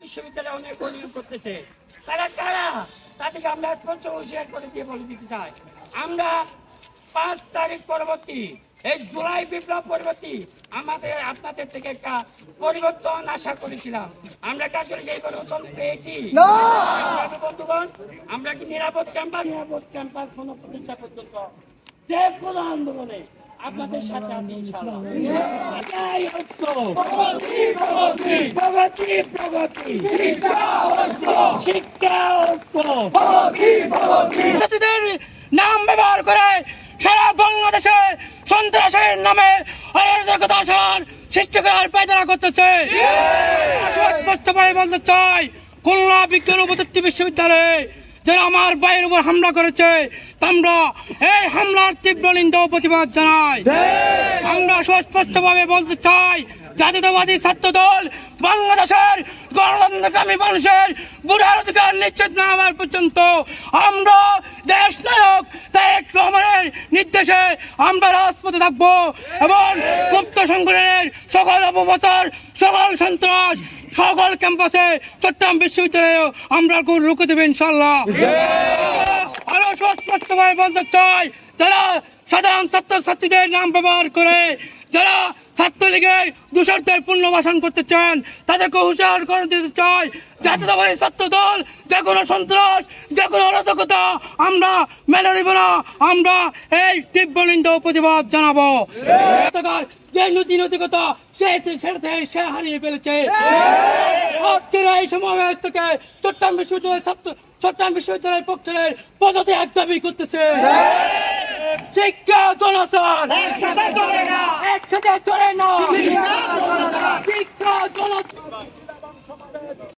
বিশ্ববিদ্যালয়ে অনেক অনিয়ম করতেছে। তারা কারা? তাদেরকে আমরা স্পষ্ট হুঁশিয়ার করে দিয়ে বলে দিতে চাই, আমরা 5 তারিখ পরবর্তী এই জুলাই বিপ্লব পরবর্তী আপনাদের থেকে একটা পরিবর্তন আশা করেছিলাম। আমরা কি আসলে সেই পরিবর্তন পেয়েছি? বন্ধুগণ, আমরা কি নিরাপদ ক্যাম্পাস কোনো প্রতিষ্ঠা পর্যন্ত যে কোনো আন্দোলনে আপনাদের সাথে আছি ইনশাআল্লাহ। নাম ব্যবহার করে সারা বাংলাদেশে সন্ত্রাসের নামে অরাজকতা সৃষ্টি করার পায়তারা করতেছে। স্পষ্টভাবে বলতে চাই, খুলনা বিজ্ঞান ও প্রযুক্তি বিশ্ববিদ্যালয়ে যারা আমার ভাইয়ের উপর হামলা করেছে, আমরা এই হামলার তীব্র নিন্দা ও প্রতিবাদ জানাই। আমরা সুস্পষ্টভাবে বলতে চাই, জাতীয়তাবাদী ছাত্র দল বাংলাদেশের গণতন্ত্রকামী মানুষের বুড়ার অধিকার নিশ্চিত না হওয়ার পর্যন্ত আমরা দেশ নায়ক তারেক রহমানের নির্দেশে আমরা রাজপথে থাকবো এবং গুপ্ত সংগঠনের সকল অপপ্রচার, সকল সন্ত্রাস, সকল ক্যাম্পাসে চট্টগ্রাম বিশ্ববিদ্যালয়ে আমরা রুখে দেবো ইনশাল্লাহ। আরো সুস্পষ্টভাবে বলতে চাই, যারা সাধারণ ছাত্রছাত্রীদের নাম ব্যবহার করে যারা ছাত্রলীগের দূষণের পুনর্বাসন করতে চান, তাদেরকে হুঁশিয়ার করে দিতে চাই, জাতীয়তাবাদী ছাত্র দল যে কোনো সন্ত্রাস, যে কোনো অরাজকতা আমরা মেনে নিব না। আমরা এই তীব্র নিন্দা ও প্রতিবাদ জানাবো। যে নৈতিকতা সে হারিয়ে ফেলেছে। আজকের এই সমাবেশ থেকে চট্টগ্রাম বিশ্ববিদ্যালয়ের পক্ষের পদত্যাগ দাবি করতেছে। শিক্ষা জনসার একসাথে করে না, শিক্ষা জনসার